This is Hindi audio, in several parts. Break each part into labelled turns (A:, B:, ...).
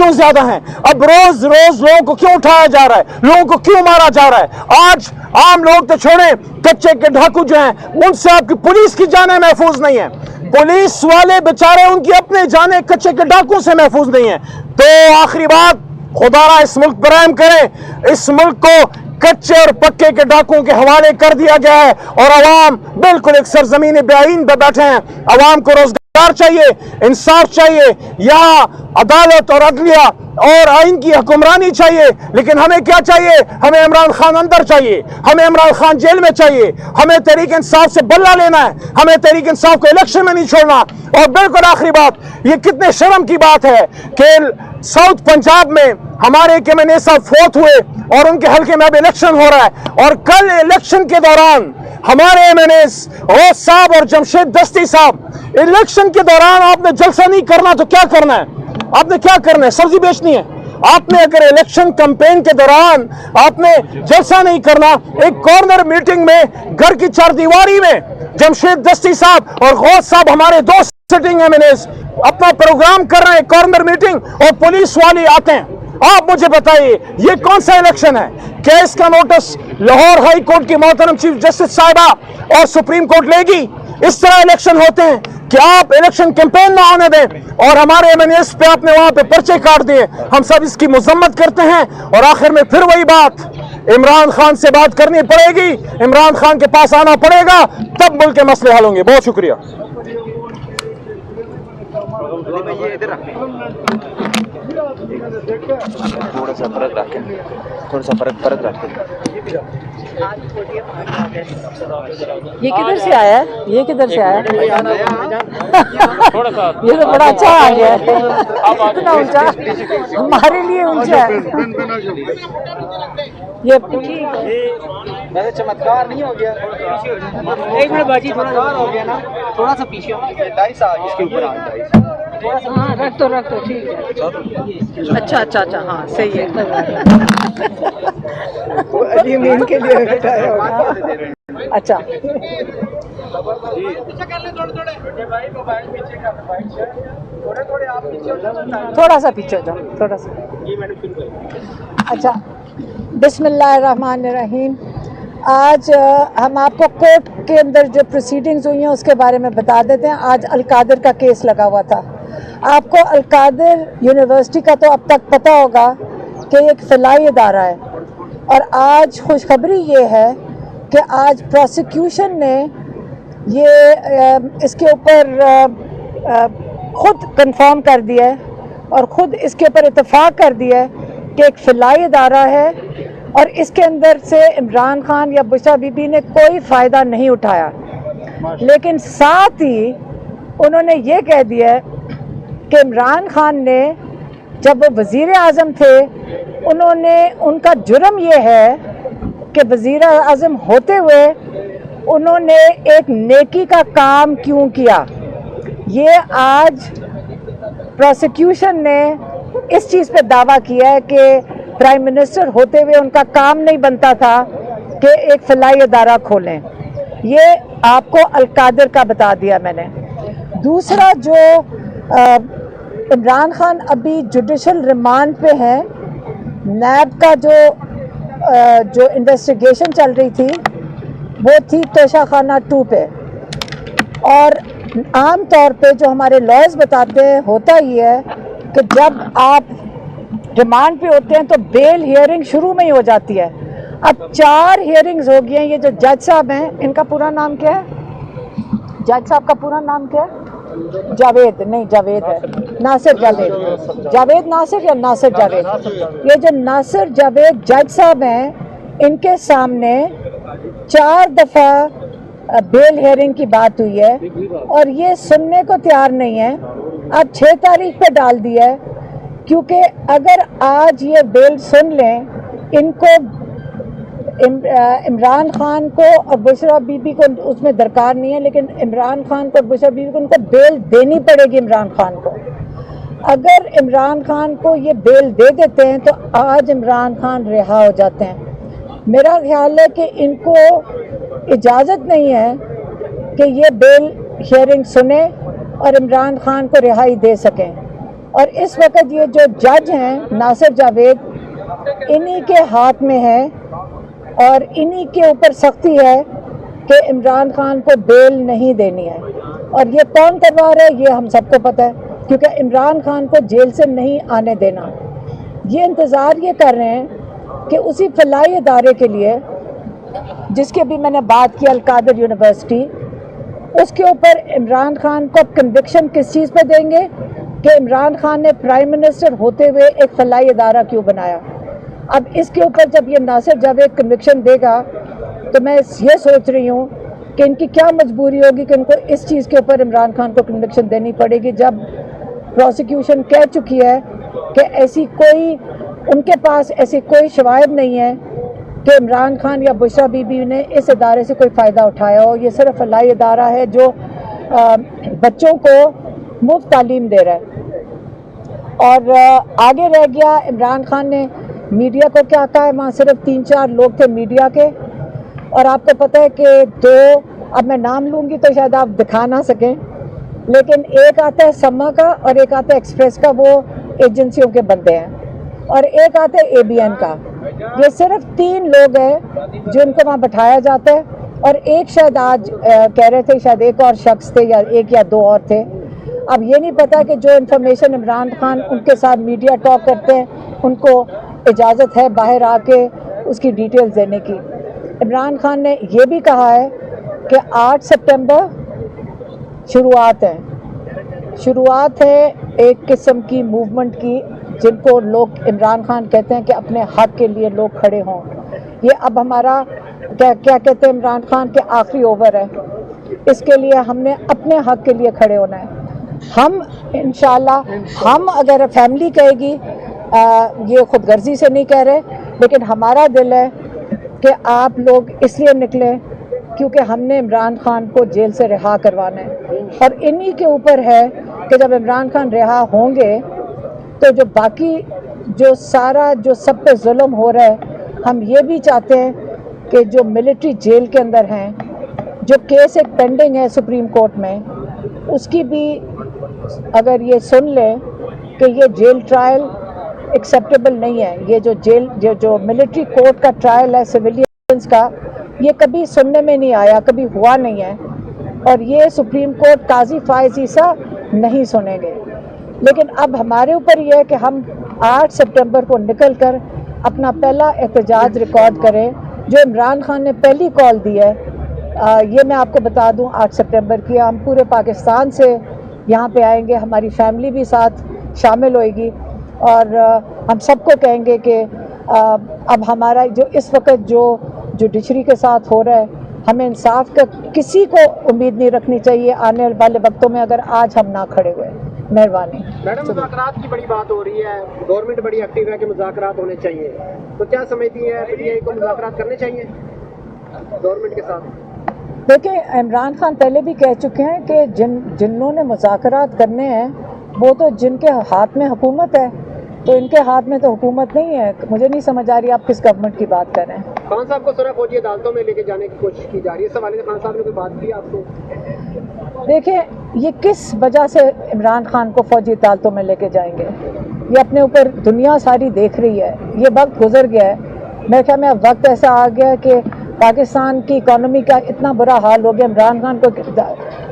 A: क्यों ज्यादा हैं? अब रोज रोज लोगों को क्यों उठाया जा रहा है? लोगों को क्यों मारा जा रहा है? आज आम लोग तो छोड़े, कच्चे के डाकू जो हैं उनसे आपकी पुलिस की जानें महफूज नहीं है। पुलिस वाले बेचारे उनकी अपने जाने कच्चे के डाकू से महफूज नहीं है। तो आखिरी बात, खुदारा इस मुल्क पर रहम करें। इस मुल्क को कच्चे और पक्के के डाकुओं के हवाले कर दिया गया है और अवाम बिल्कुल एक सरजमीन बेआईन पर बैठे हैं। अवाम को रोजगार चाहिए, इंसाफ चाहिए, यहाँ अदालत और अदलिया और आइन की हुक्मरानी चाहिए। लेकिन हमें क्या चाहिए? हमें इमरान खान अंदर चाहिए, हमें इमरान खान जेल में चाहिए, हमें तहरीक इंसाफ से बदला लेना है, हमें तहरीक इंसाफ को इलेक्शन में नहीं छोड़ना। और बिल्कुल आखिरी बात, ये कितने शर्म की बात है कि साउथ पंजाब में हमारे केएमएनए साहब फोत हुए और उनके हल्के में अब इलेक्शन हो रहा है और कल इलेक्शन के दौरान हमारे एमएनएस गौस साहब और जमशेद दस्ती साहब, इलेक्शन के दौरान आपने जलसा नहीं करना तो क्या करना है? आपने क्या करना है? सब्जी बेचनी है? आपने अगर इलेक्शन कैंपेन के दौरान आपने जलसा नहीं करना, एक कॉर्नर मीटिंग में घर की चारदीवारी में जमशेद दस्ती साहब और गौस साहब, हमारे दो सिटिंग एमएनएस, अपना प्रोग्राम कर रहे हैं कॉर्नर मीटिंग और पुलिस वाले आते हैं। आप मुझे बताइए ये कौन सा इलेक्शन है? क्या इसका नोटिस लाहौर हाई कोर्ट की मोहतरम चीफ जस्टिस साहिबा और सुप्रीम कोर्ट लेगी? इस तरह इलेक्शन होते हैं कि आप इलेक्शन कैंपेन ना होने दें और हमारे एमएनएस पे आपने वहां पे पर्चे काट दिए। हम सब इसकी मजम्मत करते हैं और आखिर में फिर वही बात, इमरान खान से बात करनी पड़ेगी, इमरान खान के पास आना पड़ेगा, तब मुल्क के मसले हल होंगे। बहुत शुक्रिया।
B: थोड़ा सा फर्क रखें, थोड़ा सा फर्क रखें।
C: ये किधर से आया है? ये किधर से आया?
B: थोड़ा सा
C: ये तो बड़ा अच्छा आ गया है, इतना ऊंचा, हमारे लिए ऊंचा है ये।
B: वैसे चमत्कार नहीं हो गया?
D: एक मिनट बाजी, थोड़ा हो गया ना, थोड़ा सा पीछे
B: डाइस आ गया इसके ऊपर आ गया।
C: हाँ रख तो ठीक है। अच्छा हाँ सही है। अलीमीन के लिए बैठाया होगा। अच्छा थोड़ा सा पीछे जाओ, थोड़ा सा। अच्छा, बिस्मिल्लाहिर्रहमानिर्रहीम। आज हम आपको कोर्ट के अंदर जो प्रोसीडिंग्स हुई हैं उसके बारे में बता देते हैं। आज अलकादिर का केस लगा हुआ था। आपको अलकादिर यूनिवर्सिटी का तो अब तक पता होगा कि एक फलाई इदारा है और आज खुशखबरी ये है कि आज प्रोसिक्यूशन ने ये इसके ऊपर खुद कंफर्म कर दिया है और ख़ुद इसके ऊपर इत्तेफाक कर दिया है कि एक फलाई इदारा है और इसके अंदर से इमरान खान या बुशरा बीबी ने कोई फ़ायदा नहीं उठाया। लेकिन साथ ही उन्होंने ये कह दिया है कि इमरान खान ने जब वो वज़ीर आज़म थे, उन्होंने, उनका जुर्म ये है कि वज़ीर आज़म होते हुए उन्होंने एक नेकी का काम क्यों किया। ये आज प्रोसिक्यूशन ने इस चीज़ पे दावा किया है कि प्राइम मिनिस्टर होते हुए उनका काम नहीं बनता था कि एक फलाई इदारा खोलें। ये आपको अलकादिर का बता दिया मैंने। दूसरा, जो इमरान खान अभी जुडिशल रिमांड पे है, नैब का जो इन्वेस्टिगेशन चल रही थी वो थी तोशाखाना 2 पे। और आम तौर पे जो हमारे लॉयर्स बताते हैं, होता ही है कि जब आप रिमांड पे होते हैं तो बेल हियरिंग शुरू में ही हो जाती है। अब 4 हियरिंग्स हो गई हैं। ये जो जज साहब हैं, इनका पूरा नाम क्या है? जज साहब का पूरा नाम क्या है? जावेद नहीं, जावेद है, नासिर जावेद, जावेद नासिर या नासिर जावेद। ये जो नासिर जावेद जज साहब हैं, इनके सामने 4 दफ़ा बेल हियरिंग की बात हुई है और ये सुनने को तैयार नहीं है। अब 6 तारीख पे डाल दिया है, क्योंकि अगर आज ये बेल सुन लें, इनको इमरान खान को और बुशरा बीबी को उसमें दरकार नहीं है, लेकिन इमरान खान को और बुशरा बीबी को उनको बेल देनी पड़ेगी। इमरान खान को अगर इमरान खान को ये बेल दे देते हैं तो आज इमरान खान रिहा हो जाते हैं। मेरा ख्याल है कि इनको इजाज़त नहीं है कि ये बेल हियरिंग सुने और इमरान खान को रिहाई दे सकें। और इस वक्त ये जो जज हैं नासिर जावेद, इन्हीं के हाथ में है और इन्हीं के ऊपर सख्ती है कि इमरान खान को बेल नहीं देनी है। और ये कौन करवा रहा है ये हम सबको पता है, क्योंकि इमरान खान को जेल से नहीं आने देना। ये इंतज़ार ये कर रहे हैं कि उसी फलाई इदारे के लिए जिसके भी मैंने बात की अल-कादिर यूनिवर्सिटी, उसके ऊपर इमरान खान को कन्विक्शन किस चीज़ पे देंगे कि इमरान खान ने प्राइम मिनिस्टर होते हुए एक फलाई इदारा क्यों बनाया। अब इसके ऊपर जब ये नासिर जावेद कन्विक्शन देगा तो मैं ये सोच रही हूँ कि इनकी क्या मजबूरी होगी कि इनको इस चीज़ के ऊपर इमरान खान को कन्विक्शन देनी पड़ेगी, जब प्रोसिक्यूशन कह चुकी है कि ऐसी कोई उनके पास ऐसी कोई शवाहिद नहीं है कि इमरान खान या बुशरा बीबी ने इस इदारे से कोई फ़ायदा उठाया हो। ये सिर्फ फलाई इदारा है जो बच्चों को मुफ्त तालीम दे रहा है। और आगे रह गया, इमरान खान ने मीडिया को क्या कहा है, वहाँ सिर्फ 3-4 लोग थे मीडिया के, और आपको पता है कि 2, अब मैं नाम लूँगी तो शायद आप दिखा ना सकें, लेकिन एक आता है सम्मा का और एक आता है एक्सप्रेस का, वो एजेंसियों के बंदे हैं, और एक आता है ABN का। ये सिर्फ 3 लोग हैं जिनको वहाँ बैठाया जाता है, और एक शायद आज कह रहे थे शायद एक और शख्स थे या 1 या 2 और थे। अब ये नहीं पता कि जो इन्फॉर्मेशन इमरान खान उनके साथ मीडिया टॉक करते हैं उनको इजाज़त है बाहर आके उसकी डिटेल्स देने की। इमरान खान ने ये भी कहा है कि 8 सितंबर शुरुआत है एक किस्म की मूवमेंट की, जिनको लोग इमरान खान कहते हैं कि अपने हक के लिए लोग खड़े हों। ये अब हमारा क्या कहते हैं इमरान खान के आखिरी ओवर है, इसके लिए हमने अपने हक के लिए खड़े होना है। हम इंशाल्लाह, हम अगर फैमिली कहेगी, ये खुदगर्जी से नहीं कह रहे, लेकिन हमारा दिल है कि आप लोग इसलिए निकले क्योंकि हमने इमरान खान को जेल से रिहा करवाना है, और इन्हीं के ऊपर है कि जब इमरान खान रिहा होंगे तो जो बाकी जो सारा जो सब पे जुल्म हो रहा है, हम ये भी चाहते हैं कि जो मिलिट्री जेल के अंदर हैं, जो केस एक पेंडिंग है सुप्रीम कोर्ट में, उसकी भी अगर ये सुन लें कि ये जेल ट्रायल एक्सेप्टेबल नहीं है। ये जो मिलिट्री कोर्ट का ट्रायल है सिविलियंस का, ये कभी सुनने में नहीं आया, कभी हुआ नहीं है, और ये सुप्रीम कोर्ट काजी फायज ईसा नहीं सुनेंगे। लेकिन अब हमारे ऊपर ये है कि हम 8 सितंबर को निकल कर अपना पहला एहतजाज रिकॉर्ड करें। जो इमरान खान ने पहली कॉल दी है, ये मैं आपको बता दूं 8 सितंबर की, हम पूरे पाकिस्तान से यहाँ पे आएंगे, हमारी फैमिली भी साथ शामिल होएगी, और हम सबको कहेंगे कि अब हमारा जो इस वक्त जो जुडिशरी के साथ हो रहा है, हमें इंसाफ का किसी को उम्मीद नहीं रखनी चाहिए आने वाले वक्तों में अगर आज हम ना खड़े हुए। मेहरबानी।
D: मैडम, मुज़ाकरात की बड़ी बात हो रही है, गवर्नमेंट बड़ी एक्टिव है कि मुज़ाकरात होने चाहिए, तो क्या समझती है पीटीआई को मुज़ाकरात करने चाहिए गवर्नमेंट के साथ?
C: देखिए, इमरान खान पहले भी कह चुके हैं कि जिन्होंने मुज़ाकरात करने हैं वो तो जिनके हाथ में हुकूमत है, तो इनके हाथ में तो हुकूमत नहीं है। मुझे नहीं समझ आ रही आप किस गवर्नमेंट की बात कर रहे हैं।
D: खान साहब को सरा फौजी अदालतों में लेके जाने की कोशिश की जा रही है, इस हवाले से खान साहब ने कोई बात की आपको?
C: देखिए, ये किस वजह से इमरान खान को फौजी अदालतों में लेके जाएंगे, ये अपने ऊपर दुनिया सारी देख रही है। ये वक्त गुजर गया है, मेरे ख्याल में अब वक्त ऐसा आ गया कि पाकिस्तान की इकॉनमी का इतना बुरा हाल हो गया। इमरान खान को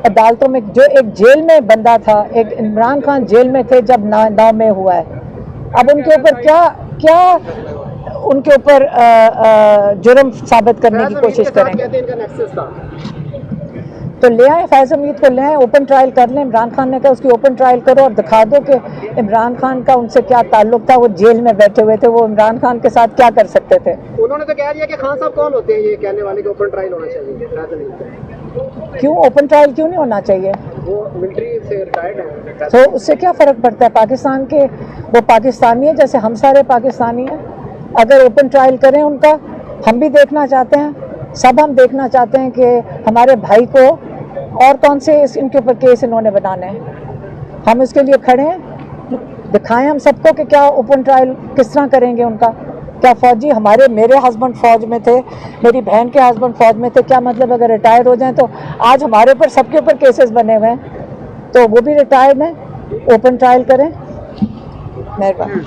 C: अदालतों में, जो एक जेल में बंदा था, एक इमरान खान जेल में थे जब 9 में हुआ है, अब उनके ऊपर क्या उनके ऊपर जुर्म साबित करने की कोशिश करेंगे। तो ले आए फैज़ हमीद को, ले आए, ओपन ट्रायल कर लें। इमरान खान ने कहा उसकी ओपन ट्रायल करो और दिखा दो कि इमरान खान का उनसे क्या ताल्लुक था। वो जेल में बैठे हुए थे, वो इमरान खान के साथ क्या कर सकते थे?
D: उन्होंने तो कह दिया कि खान साहब कौन होते हैं ये कहने वाले कि ओपन ट्रायल होना चाहिए।
C: क्यों ओपन ट्रायल क्यों नहीं होना चाहिए?
D: वो मिलिट्री से रिटायर्ड है,
C: तो उससे क्या फ़र्क पड़ता है? पाकिस्तान के वो पाकिस्तानी है जैसे हम सारे पाकिस्तानी हैं। अगर ओपन ट्रायल करें उनका, हम भी देखना चाहते हैं, सब हम देखना चाहते हैं कि हमारे भाई को और कौन से इनके ऊपर केस इन्होंने बनाने हैं। हम इसके लिए खड़े हैं, दिखाएं हम सबको कि क्या ओपन ट्रायल किस तरह करेंगे उनका। क्या फौजी मेरे हस्बैंड फौज में थे, मेरी बहन के हस्बैंड फौज में थे, क्या मतलब अगर रिटायर हो जाएं तो आज हमारे ऊपर सबके ऊपर केसेस बने हुए हैं, तो वो भी रिटायर्ड हैं, ओपन ट्रायल करें। मेहरबानी।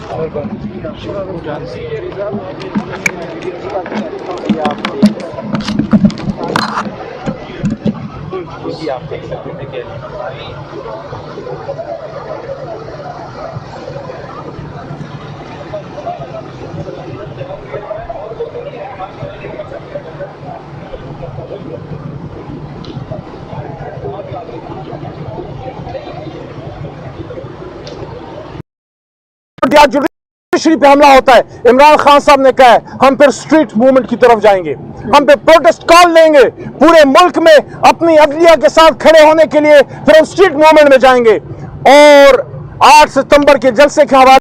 A: जुडिशरी पे हमला होता है, इमरान खान साहब ने कहा है हम फिर स्ट्रीट मूवमेंट की तरफ जाएंगे, हम पे प्रोटेस्ट कॉल लेंगे, पूरे मुल्क में अपनी अदलिया के साथ खड़े होने के लिए फिर हम स्ट्रीट मूवमेंट में जाएंगे। और 8 सितंबर के जलसे के हवाले